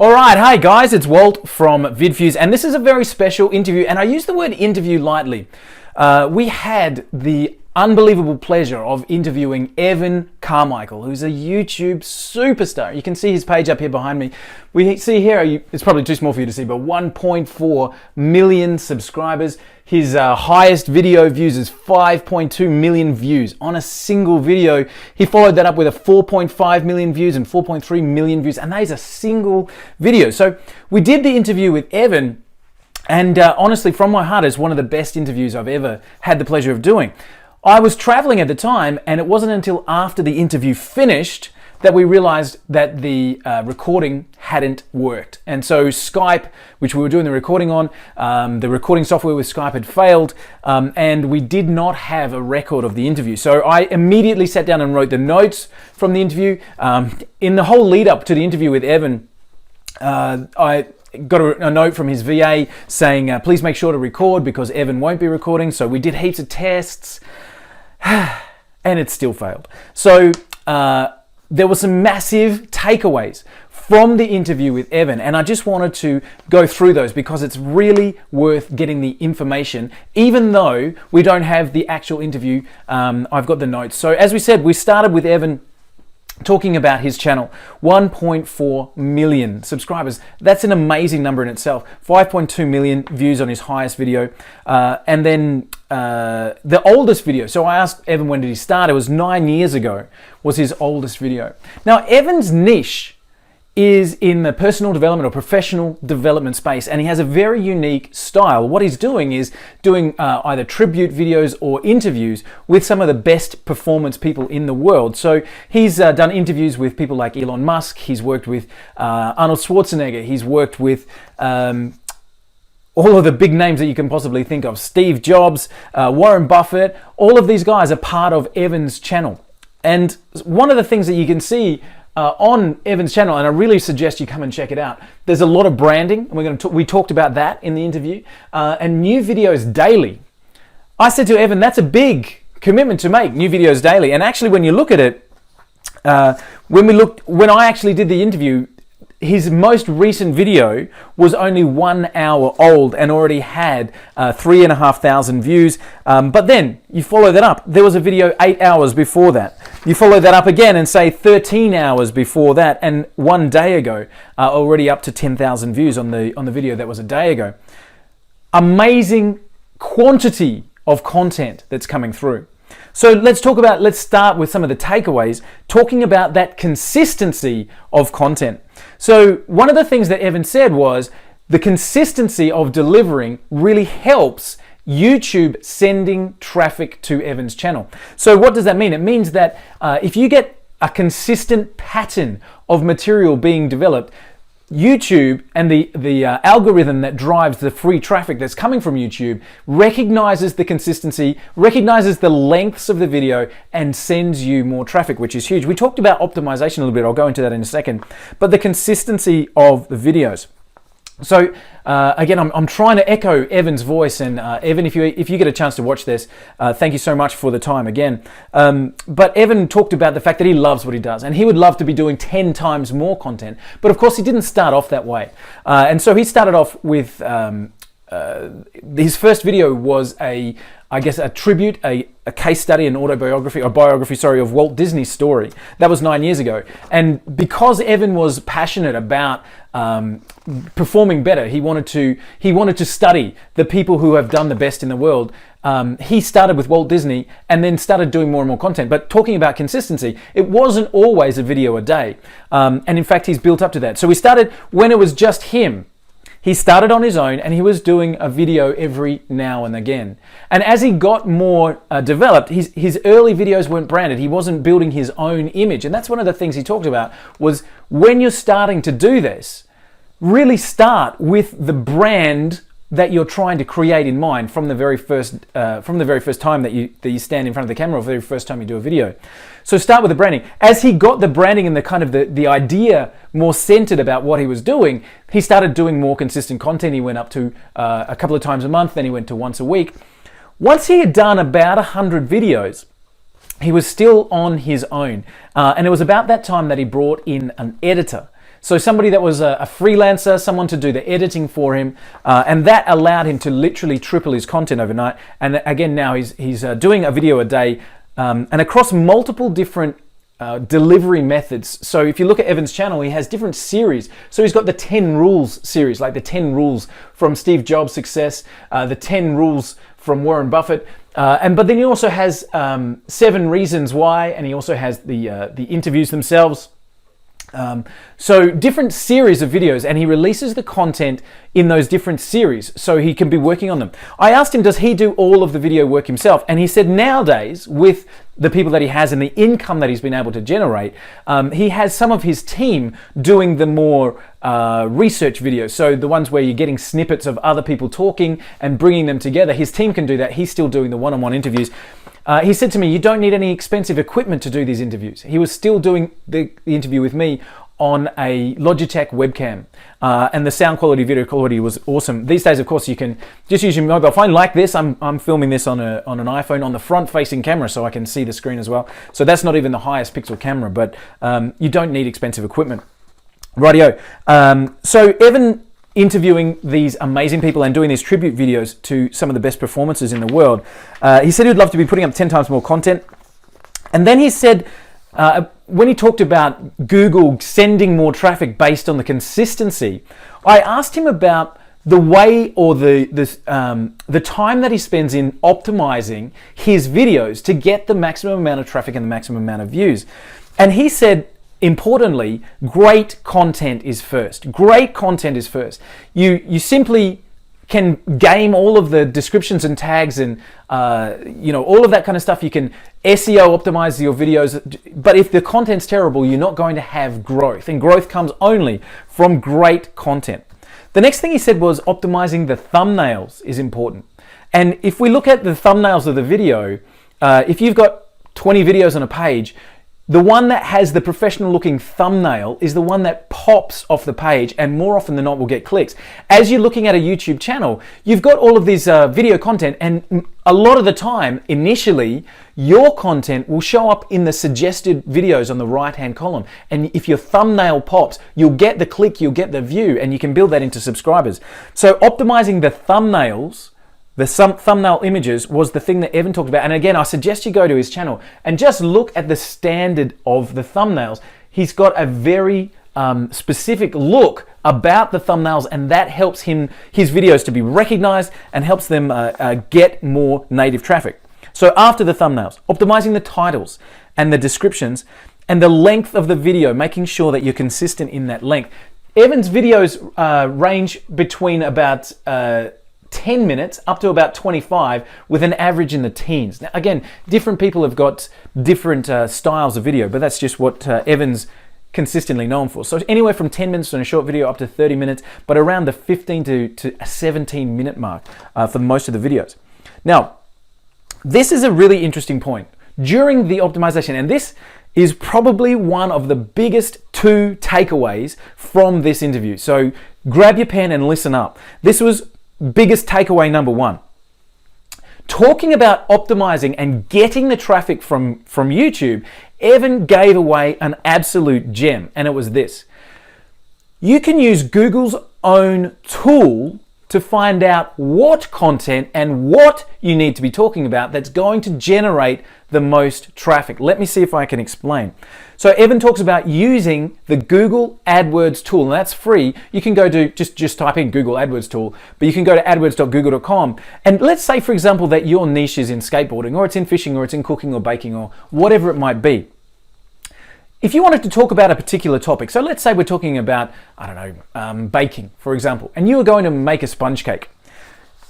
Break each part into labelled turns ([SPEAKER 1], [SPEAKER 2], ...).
[SPEAKER 1] All right, hi guys, it's Walt from VidFuse, and this is a very special interview, and I use the word interview lightly. We had the unbelievable pleasure of interviewing Evan Carmichael, who's a YouTube superstar. You can see his page up here behind me. We see here, it's probably too small for you to see, but 1.4 million subscribers. His highest video views is 5.2 million views on a single video. He followed that up with a 4.5 million views and 4.3 million views, and that is a single video. So we did the interview with Evan, and honestly, from my heart, it's one of the best interviews I've ever had the pleasure of doing. I was traveling at the time, and it wasn't until after the interview finished that we realized that the recording hadn't worked. And so Skype, which we were doing the recording on, the recording software with Skype had failed, and we did not have a record of the interview. So I immediately sat down and wrote the notes from the interview. In the whole lead up to the interview with Evan, I got a note from his VA saying, please make sure to record because Evan won't be recording. So we did heaps of tests, and it still failed. So there were some massive takeaways from the interview with Evan, and I just wanted to go through those because it's really worth getting the information, even though we don't have the actual interview. I've got the notes. So as we said, we started with Evan talking about his channel, 1.4 million subscribers. That's an amazing number in itself. 5.2 million views on his highest video. And then the oldest video. So I asked Evan, when did he start? It was 9 years ago was his oldest video. Now, Evan's niche is in the personal development or professional development space, and he has a very unique style. What he's doing is doing either tribute videos or interviews with some of the best performance people in the world. So he's done interviews with people like Elon Musk, he's worked with Arnold Schwarzenegger, he's worked with all of the big names that you can possibly think of, Steve Jobs, Warren Buffett. All of these guys are part of Evan's channel. And one of the things that you can see on Evan's channel, and I really suggest you come and check it out, there's a lot of branding, and we talked about that in the interview, and new videos daily. I said to Evan, that's a big commitment to make, new videos daily. And actually, when you look at it, when I actually did the interview, his most recent video was only 1 hour old and already had 3,500 views. But then you follow that up. There was a video 8 hours before that. You follow that up again and say 13 hours before that, and 1 day ago, already up to 10,000 views on the video that was a day ago. Amazing quantity of content that's coming through. So let's start with some of the takeaways, talking about that consistency of content. So one of the things that Evan said was the consistency of delivering really helps YouTube sending traffic to Evan's channel. So what does that mean? It means that if you get a consistent pattern of material being developed, YouTube and the algorithm that drives the free traffic that's coming from YouTube recognizes the consistency, recognizes the lengths of the video, and sends you more traffic, which is huge. We talked about optimization a little bit. I'll go into that in a second. But the consistency of the videos. So again, I'm trying to echo Evan's voice, and Evan, if you get a chance to watch this, thank you so much for the time again. But Evan talked about the fact that he loves what he does, and he would love to be doing 10 times more content. But of course, he didn't start off that way, and so he started off with his first video was a tribute, a case study, an autobiography, or biography, sorry, of Walt Disney's story. That was 9 years ago. And because Evan was passionate about performing better, he wanted to study the people who have done the best in the world. He started with Walt Disney and then started doing more and more content. But talking about consistency, it wasn't always a video a day. And in fact, he's built up to that. So we started when it was just him. He started on his own, and he was doing a video every now and again. And as he got more developed, his early videos weren't branded. He wasn't building his own image. And that's one of the things he talked about was when you're starting to do this, really start with the brand that you're trying to create in mind from the very first time that you stand in front of the camera, or the very first time you do a video. So start with the branding. As he got the branding and the kind of the idea more centered about what he was doing, he started doing more consistent content. He went up to a couple of times a month, then he went to once a week. Once he had done about 100 videos, he was still on his own. And it was about that time that he brought in an editor So somebody that was a freelancer, someone to do the editing for him, and that allowed him to literally triple his content overnight. And again, now he's doing a video a day, and across multiple different delivery methods. So if you look at Evan's channel, he has different series. So he's got the 10 rules series, like the 10 rules from Steve Jobs' success, the 10 rules from Warren Buffett, but then he also has 7 reasons why, and he also has the interviews themselves. So different series of videos, and he releases the content in those different series so he can be working on them. I asked him, does he do all of the video work himself? And he said nowadays, with the people that he has and the income that he's been able to generate, he has some of his team doing the more research videos. So the ones where you're getting snippets of other people talking and bringing them together. His team can do that. He's still doing the one-on-one interviews. He said to me, you don't need any expensive equipment to do these interviews. He was still doing the interview with me on a Logitech webcam, and the sound quality, video quality was awesome. These days, of course, you can just use your mobile phone like this. I'm filming this on an iPhone on the front-facing camera, so I can see the screen as well. So that's not even the highest pixel camera, but you don't need expensive equipment. Rightio. So Evan interviewing these amazing people and doing these tribute videos to some of the best performances in the world. He said he'd love to be putting up 10 times more content. And then he said, when he talked about Google sending more traffic based on the consistency, I asked him about the way or the time that he spends in optimizing his videos to get the maximum amount of traffic and the maximum amount of views. And he said, importantly, great content is first. Great content is first. You simply can game all of the descriptions and tags and all of that kind of stuff. You can SEO optimize your videos, but if the content's terrible, you're not going to have growth, and growth comes only from great content. The next thing he said was optimizing the thumbnails is important. And if we look at the thumbnails of the video, if you've got 20 videos on a page, the one that has the professional looking thumbnail is the one that pops off the page and more often than not will get clicks. As you're looking at a YouTube channel, you've got all of this video content, and a lot of the time, initially, your content will show up in the suggested videos on the right-hand column. And if your thumbnail pops, you'll get the click, you'll get the view, and you can build that into subscribers. So optimizing the thumbnails, the thumbnail images, was the thing that Evan talked about. And again, I suggest you go to his channel and just look at the standard of the thumbnails. He's got a very specific look about the thumbnails, and that helps his videos to be recognized and helps them get more native traffic. So after the thumbnails, optimizing the titles and the descriptions and the length of the video, making sure that you're consistent in that length. Evan's videos range between about 10 minutes up to about 25, with an average in the teens. Now, again, different people have got different styles of video, but that's just what Evan's consistently known for. So anywhere from 10 minutes on a short video up to 30 minutes, but around the 15 to 17 minute mark for most of the videos. Now, this is a really interesting point. During the optimization, and this is probably one of the biggest 2 takeaways from this interview. So grab your pen and listen up. This was biggest takeaway number 1. Talking about optimizing and getting the traffic from YouTube, Evan gave away an absolute gem, and it was this. You can use Google's own tool to find out what content and what you need to be talking about that's going to generate the most traffic. Let me see if I can explain. So Evan talks about using the Google AdWords tool, and that's free. You can go to, just type in Google AdWords tool, but you can go to adwords.google.com. And let's say, for example, that your niche is in skateboarding, or it's in fishing, or it's in cooking or baking, or whatever it might be. If you wanted to talk about a particular topic, so let's say we're talking about, baking, for example, and you are going to make a sponge cake.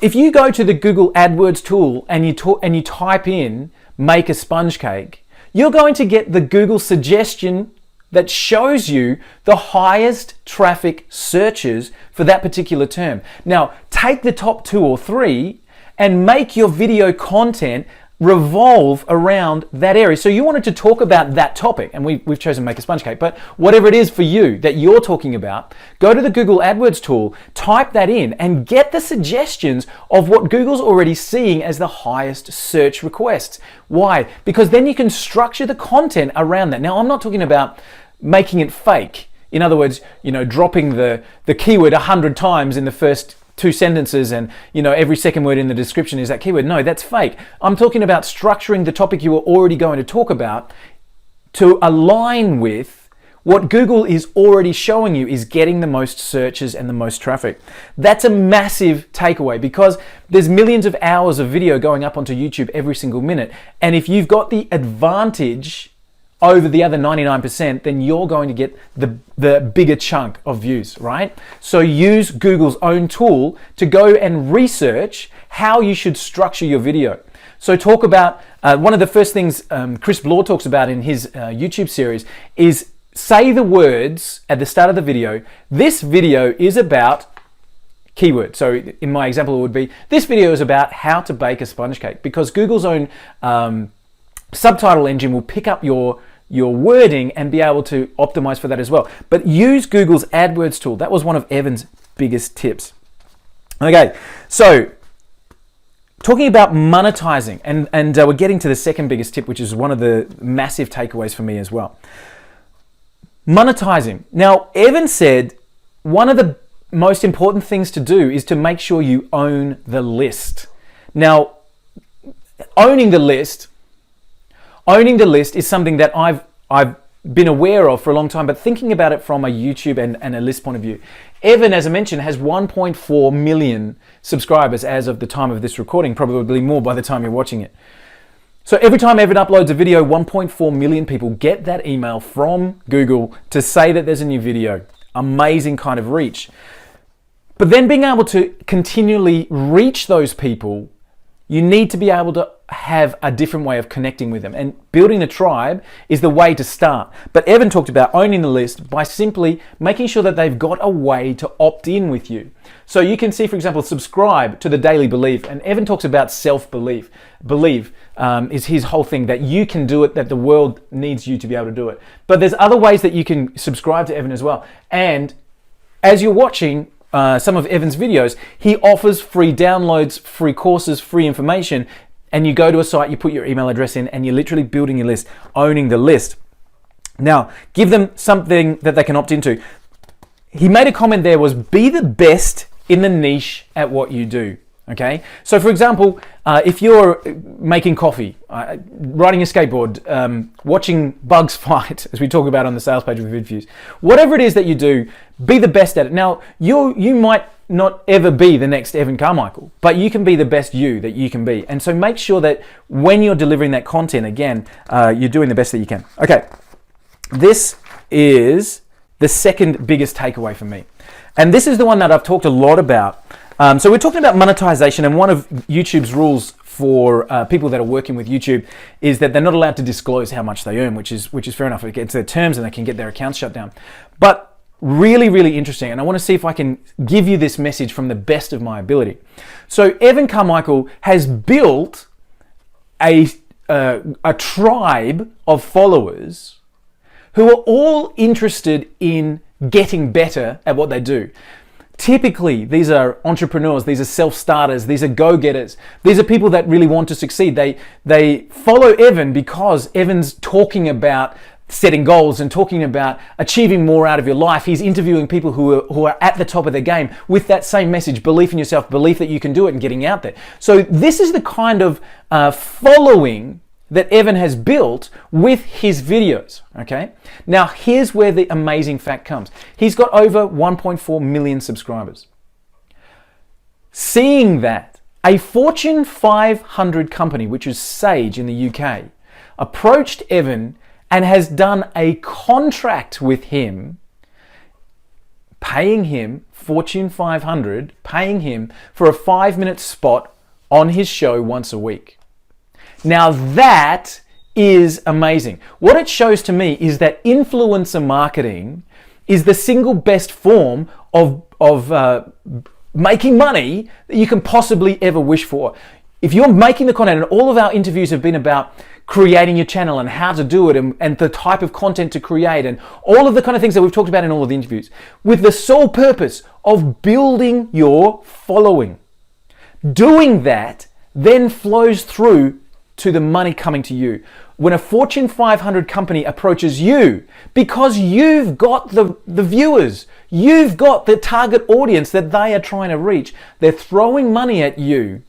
[SPEAKER 1] If you go to the Google AdWords tool and you type in make a sponge cake, you're going to get the Google suggestion that shows you the highest traffic searches for that particular term. Now, take the top 2 or 3 and make your video content revolve around that area. So you wanted to talk about that topic, and we've chosen make a sponge cake, but whatever it is for you that you're talking about, go to the Google AdWords tool, type that in, and get the suggestions of what Google's already seeing as the highest search requests. Why? Because then you can structure the content around that. Now, I'm not talking about making it fake. In other words, dropping the keyword 100 times in the first 2 sentences and, every second word in the description is that keyword. No, that's fake. I'm talking about structuring the topic you were already going to talk about to align with what Google is already showing you is getting the most searches and the most traffic. That's a massive takeaway because there's millions of hours of video going up onto YouTube every single minute. And if you've got the advantage over the other 99%, then you're going to get the bigger chunk of views, right? So use Google's own tool to go and research how you should structure your video. So talk about, one of the first things Chris Bloor talks about in his YouTube series is say the words at the start of the video, this video is about keyword. So in my example, it would be, this video is about how to bake a sponge cake, because Google's own subtitle engine will pick up your wording and be able to optimize for that as well. But use Google's AdWords tool. That was one of Evan's biggest tips. Okay, so talking about monetizing, and we're getting to the second biggest tip, which is one of the massive takeaways for me as well. Monetizing. Now, Evan said one of the most important things to do is to make sure you own the list. Now, owning the list is something that I've been aware of for a long time, but thinking about it from a YouTube and a list point of view. Evan, as I mentioned, has 1.4 million subscribers as of the time of this recording, probably more by the time you're watching it. So every time Evan uploads a video, 1.4 million people get that email from Google to say that there's a new video. Amazing kind of reach. But then being able to continually reach those people, you need to be able to have a different way of connecting with them. And building a tribe is the way to start. But Evan talked about owning the list by simply making sure that they've got a way to opt in with you. So you can see, for example, subscribe to the Daily Believe. And Evan talks about self-belief. Believe is his whole thing, that you can do it, that the world needs you to be able to do it. But there's other ways that you can subscribe to Evan as well. And as you're watching some of Evan's videos, he offers free downloads, free courses, free information, and you go to a site, you put your email address in, and you're literally building your list, owning the list. Now, give them something that they can opt into. He made a comment there was, be the best in the niche at what you do. Okay, so for example, if you're making coffee, riding a skateboard, watching bugs fight, as we talk about on the sales page with VidViews, whatever it is that you do, be the best at it. Now, you might not ever be the next Evan Carmichael, but you can be the best you that you can be. And so make sure that when you're delivering that content, again, you're doing the best that you can. Okay, this is the second biggest takeaway for me. And this is the one that I've talked a lot about. So we're talking about monetization, and one of YouTube's rules for people that are working with YouTube is that they're not allowed to disclose how much they earn, which is fair enough. It gets their terms and they can get their accounts shut down. But really, really interesting, and I want to see if I can give you this message from the best of my ability. So Evan Carmichael has built a tribe of followers who are all interested in getting better at what they do. Typically, these are entrepreneurs, these are self-starters, these are go-getters. These are people that really want to succeed. They follow Evan because Evan's talking about setting goals and talking about achieving more out of your life. He's interviewing people who are at the top of their game with that same message, belief in yourself, belief that you can do it, and getting out there. So this is the kind of following that Evan has built with his videos, okay? Now, here's where the amazing fact comes. He's got over 1.4 million subscribers. Seeing that, a Fortune 500 company, which is Sage in the UK, approached Evan and has done a contract with him, paying him, Fortune 500, paying him for a 5-minute spot on his show once a week. Now that is amazing. What it shows to me is that influencer marketing is the single best form of making money that you can possibly ever wish for. If you're making the content, and all of our interviews have been about creating your channel and how to do it and the type of content to create and all of the kind of things that we've talked about in all of the interviews, with the sole purpose of building your following. Doing that then flows through to the money coming to you. When a Fortune 500 company approaches you, because you've got the viewers, you've got the target audience that they are trying to reach, they're throwing money at you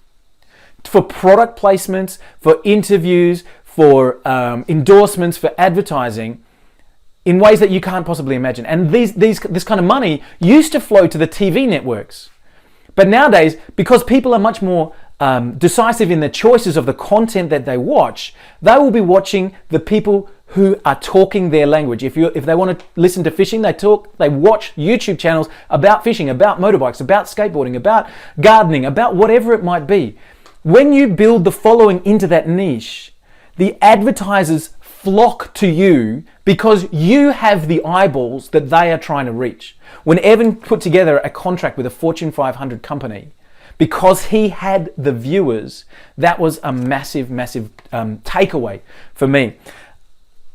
[SPEAKER 1] for product placements, for interviews, for endorsements, for advertising, in ways that you can't possibly imagine. And this kind of money used to flow to the TV networks. But nowadays, because people are much more decisive in the choices of the content that they watch, they will be watching the people who are talking their language. If they want to listen to fishing, they watch YouTube channels about fishing, about motorbikes, about skateboarding, about gardening, about whatever it might be. When you build the following into that niche, the advertisers flock to you because you have the eyeballs that they are trying to reach. When Evan put together a contract with a Fortune 500 company, because he had the viewers, that was a massive, massive takeaway for me.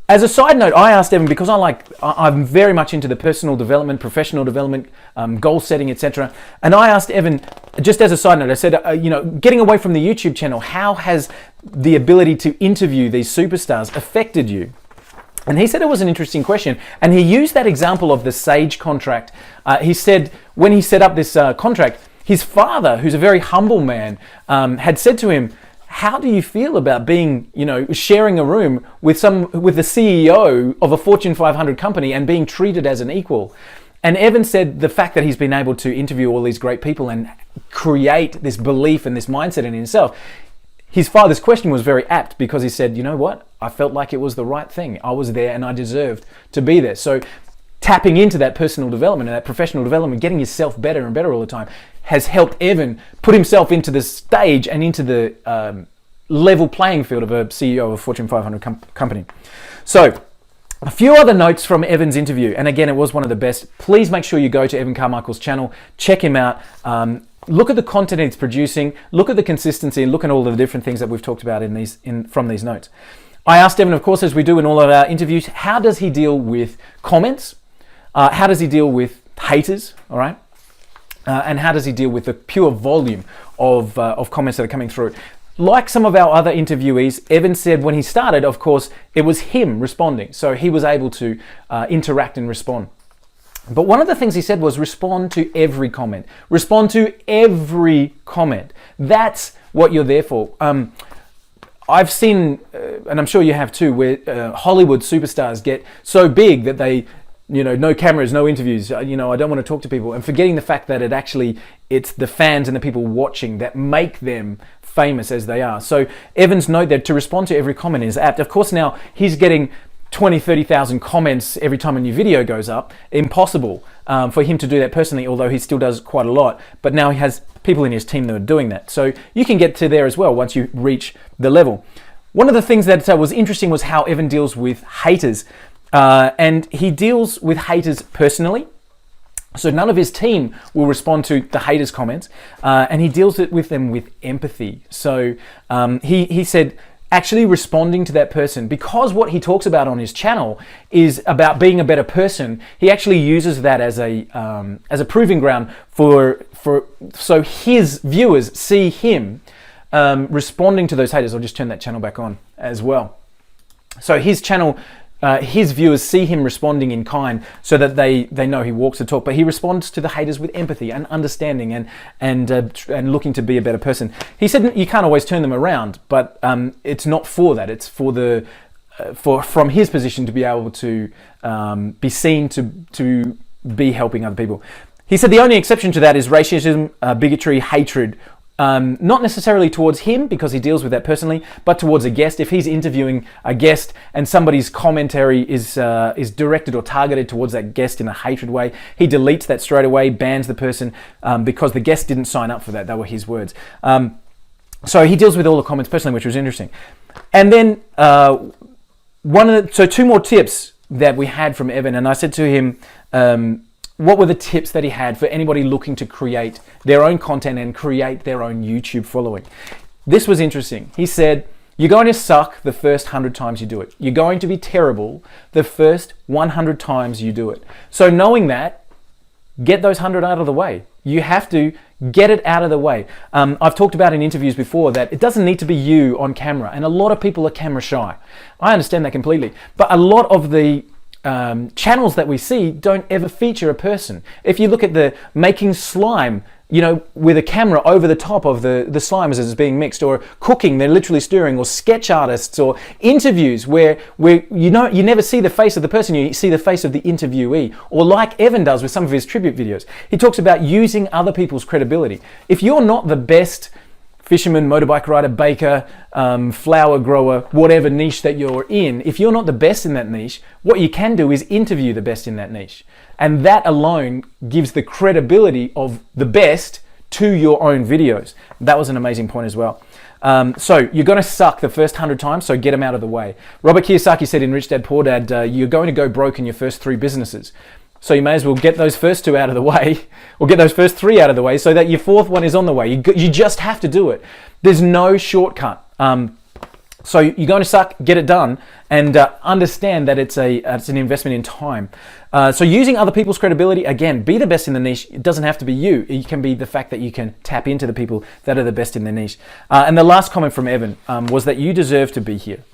[SPEAKER 1] As a side note, I asked Evan, because I'm very much into the personal development, professional development, goal setting, etc. And I asked Evan, just as a side note, I said, getting away from the YouTube channel, how has the ability to interview these superstars affected you? And he said it was an interesting question. And he used that example of the Sage contract. He said when he set up this contract, his father, who's a very humble man, had said to him, how do you feel about being, sharing a room with the CEO of a Fortune 500 company and being treated as an equal? And Evan said the fact that he's been able to interview all these great people and create this belief and this mindset in himself, his father's question was very apt, because he said, you know what? I felt like it was the right thing. I was there and I deserved to be there. So tapping into that personal development and that professional development, getting yourself better and better all the time, has helped Evan put himself into the stage and into the level playing field of a CEO of a Fortune 500 company. So, a few other notes from Evan's interview, and again, it was one of the best. Please make sure you go to Evan Carmichael's channel, check him out, look at the content he's producing, look at the consistency, and look at all the different things that we've talked about from these notes. I asked Evan, of course, as we do in all of our interviews, how does he deal with comments? How does he deal with haters? All right. And how does he deal with the pure volume of comments that are coming through? Like some of our other interviewees, Evan said when he started, of course, it was him responding. So he was able to interact and respond. But one of the things he said was respond to every comment. Respond to every comment. That's what you're there for. I've seen, and I'm sure you have too, where Hollywood superstars get so big that they, no cameras, no interviews, I don't want to talk to people, and forgetting the fact that it's the fans and the people watching that make them famous as they are. So Evan's note that to respond to every comment is apt. Of course, now he's getting 20, 30,000 comments every time a new video goes up. Impossible for him to do that personally, although he still does quite a lot. But now he has people in his team that are doing that. So you can get to there as well once you reach the level. One of the things that was interesting was how Evan deals with haters. And he deals with haters personally. So none of his team will respond to the haters' comments. And he deals with them with empathy. So he said, actually responding to that person, because what he talks about on his channel is about being a better person, he actually uses that as a proving ground so his viewers see him responding to those haters. I'll just turn that channel back on as well. So his channel, his viewers see him responding in kind, so that they know he walks the talk. But he responds to the haters with empathy and understanding and looking to be a better person. He said you can't always turn them around, but it's not for that. It's for from his position to be able to be seen to be helping other people. He said the only exception to that is racism, bigotry, hatred. Not necessarily towards him, because he deals with that personally, but towards a guest. If he's interviewing a guest and somebody's commentary is directed or targeted towards that guest in a hatred way, he deletes that straight away, bans the person because the guest didn't sign up for that. They were his words. So he deals with all the comments personally, which was interesting. And then two more tips that we had from Evan, and I said to him, what were the tips that he had for anybody looking to create their own content and create their own YouTube following? This was interesting. He said, you're going to suck the first 100 times you do it. You're going to be terrible the first 100 times you do it. So knowing that, get those 100 out of the way. You have to get it out of the way. I've talked about in interviews before that it doesn't need to be you on camera, and a lot of people are camera shy. I understand that completely, but a lot of the channels that we see don't ever feature a person. If you look at the making slime, you know, with a camera over the top of the slime as it's being mixed, or cooking, they're literally stirring, or sketch artists, or interviews where you never see the face of the person, you see the face of the interviewee, or like Evan does with some of his tribute videos. He talks about using other people's credibility. If you're not the best fisherman, motorbike rider, baker, flower grower, whatever niche that you're in, if you're not the best in that niche, what you can do is interview the best in that niche. And that alone gives the credibility of the best to your own videos. That was an amazing point as well. So you're going to suck the first 100 times, so get them out of the way. Robert Kiyosaki said in Rich Dad Poor Dad, you're going to go broke in your first 3 businesses. So you may as well get those first 2 out of the way, or get those first 3 out of the way, so that your 4th one is on the way. You just have to do it. There's no shortcut. So you're going to suck, get it done, and understand that it's an investment in time. So using other people's credibility, again, be the best in the niche. It doesn't have to be you. It can be the fact that you can tap into the people that are the best in their niche. And the last comment from Evan was that you deserve to be here.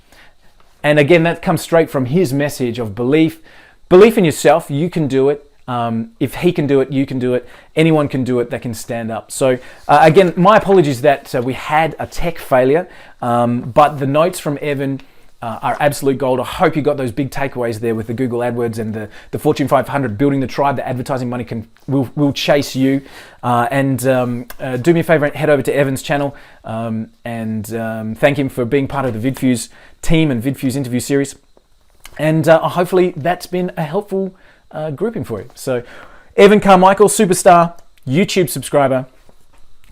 [SPEAKER 1] And again, that comes straight from his message of belief. Belief in yourself, you can do it. If he can do it, you can do it. Anyone can do it that can stand up. So again, my apologies that we had a tech failure, but the notes from Evan are absolute gold. I hope you got those big takeaways there with the Google AdWords and the Fortune 500 building the tribe that advertising money will chase you. And do me a favor, head over to Evan's channel and thank him for being part of the VidFuse team and VidFuse interview series. And hopefully that's been a helpful grouping for you. So Evan Carmichael, superstar, YouTube subscriber.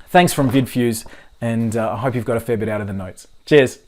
[SPEAKER 1] Thanks from VidFuse, and I hope you've got a fair bit out of the notes. Cheers.